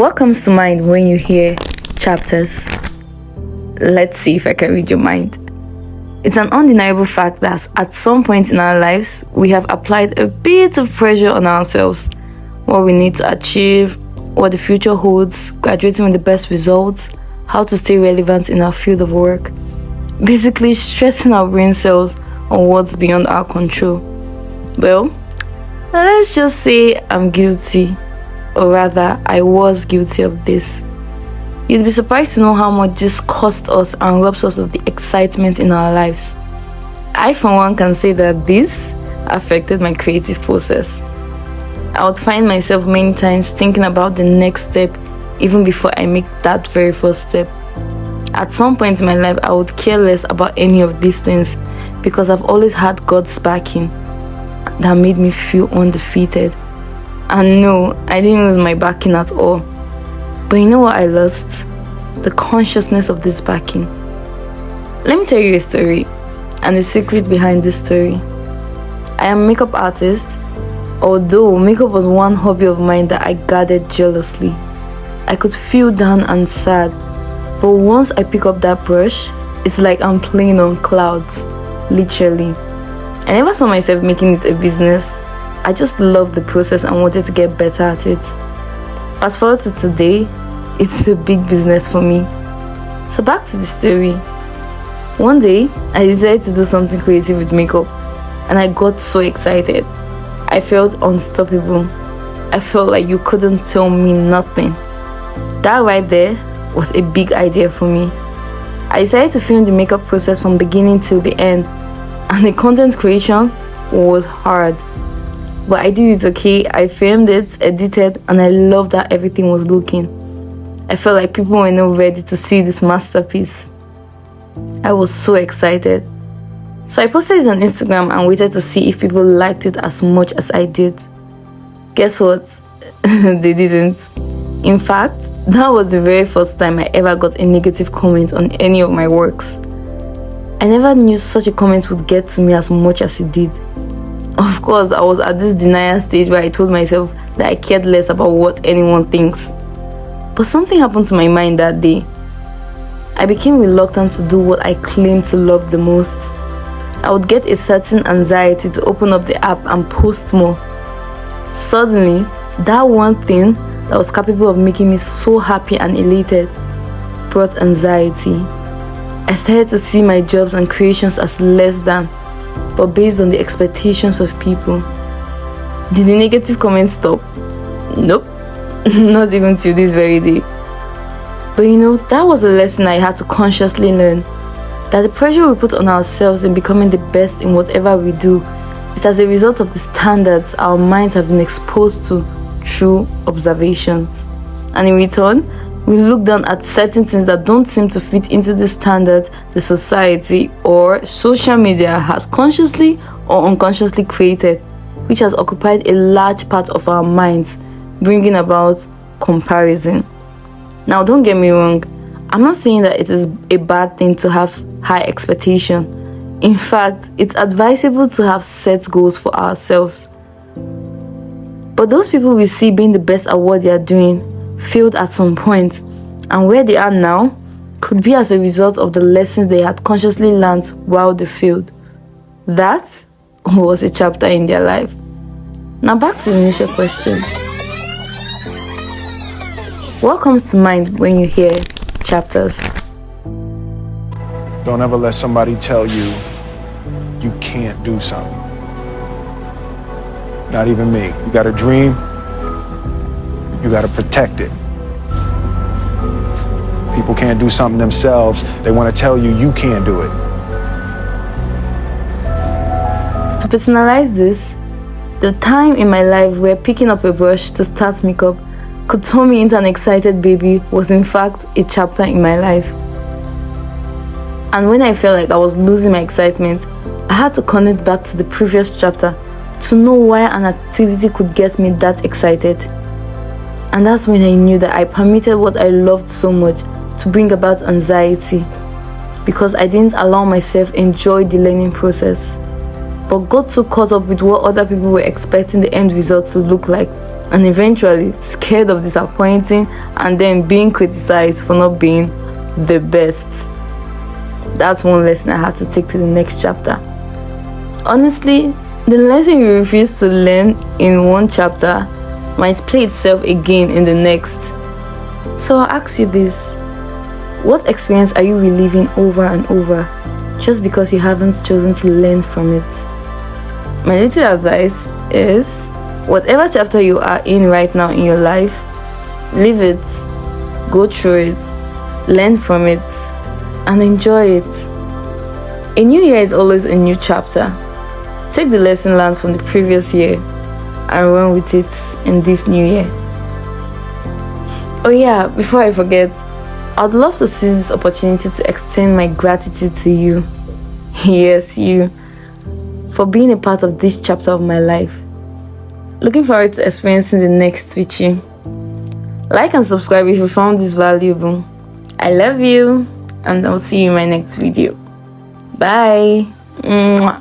What comes to mind when you hear chapters? Let's see if I can read your mind. It's an undeniable fact that at some point in our lives, we have applied a bit of pressure on ourselves. What we need to achieve, what the future holds, graduating with the best results, how to stay relevant in our field of work. Basically, stressing our brain cells on what's beyond our control. Well, let's just say I'm guilty. Or rather, I was guilty of this. You'd be surprised to know how much this costs us and robs us of the excitement in our lives. I, for one, can say that this affected my creative process. I would find myself many times thinking about the next step even before I make that very first step. At some point in my life, I would care less about any of these things because I've always had God's backing that made me feel undefeated. And no, I didn't lose my backing at all. But you know what I lost? The consciousness of this backing. Let me tell you a story, and the secret behind this story. I am a makeup artist, although makeup was one hobby of mine that I guarded jealously. I could feel down and sad, but once I pick up that brush, it's like I'm playing on clouds, literally. I never saw myself making it a business. I just loved the process and wanted to get better at it. Fast forward to today, it's a big business for me. So back to the story. One day, I decided to do something creative with makeup, and I got so excited. I felt unstoppable. I felt like you couldn't tell me nothing. That right there was a big idea for me. I decided to film the makeup process from beginning till the end, and the content creation was hard. But I did it okay. I filmed it, edited, and I loved how everything was looking. I felt like people were not ready to see this masterpiece. I was so excited. So I posted it on Instagram and waited to see if people liked it as much as I did. Guess what? They didn't. In fact, that was the very first time I ever got a negative comment on any of my works. I never knew such a comment would get to me as much as it did. Of course, I was at this denial stage where I told myself that I cared less about what anyone thinks. But something happened to my mind that day. I became reluctant to do what I claimed to love the most. I would get a certain anxiety to open up the app and post more. Suddenly, that one thing that was capable of making me so happy and elated brought anxiety. I started to see my jobs and creations as less than, but based on the expectations of people. Did the negative comments stop? Nope. Not even till this very day. But you know, that was a lesson I had to consciously learn. That the pressure we put on ourselves in becoming the best in whatever we do is as a result of the standards our minds have been exposed to through observations. And in return, we look down at certain things that don't seem to fit into the standards the society or social media has consciously or unconsciously created, which has occupied a large part of our minds, bringing about comparison. Now, don't get me wrong, I'm not saying that it is a bad thing to have high expectation. In fact, it's advisable to have set goals for ourselves. But those people we see being the best at what they are doing failed at some point, and where they are now could be as a result of the lessons they had consciously learned while they failed. That was a chapter in their life. Now back to the initial question. What comes to mind when you hear chapters? Don't ever let somebody tell you you can't do something. Not even me. You got a dream, you got to protect it. People can't do something themselves. They want to tell you you can't do it. To personalize this, the time in my life where picking up a brush to start makeup could turn me into an excited baby was in fact a chapter in my life. And when I felt like I was losing my excitement, I had to connect back to the previous chapter to know why an activity could get me that excited. And that's when I knew that I permitted what I loved so much to bring about anxiety, because I didn't allow myself enjoy the learning process, but got so caught up with what other people were expecting the end result to look like and eventually scared of disappointing and then being criticized for not being the best. That's one lesson I had to take to the next chapter. Honestly, the lesson you refuse to learn in one chapter might play itself again in the next. So I'll ask you this: what experience are you reliving over and over just because you haven't chosen to learn from it? My little advice is, whatever chapter you are in right now in your life, live it, go through it, learn from it, and enjoy it. A new year is always a new chapter. Take the lesson learned from the previous year and run with it in this new year. Oh yeah, before I forget, I'd love to seize this opportunity to extend my gratitude to you. Yes, you, for being a part of this chapter of my life. Looking forward to experiencing the next with you. Like and subscribe if you found this valuable. I love you, and I'll see you in my next video. Bye. Mwah.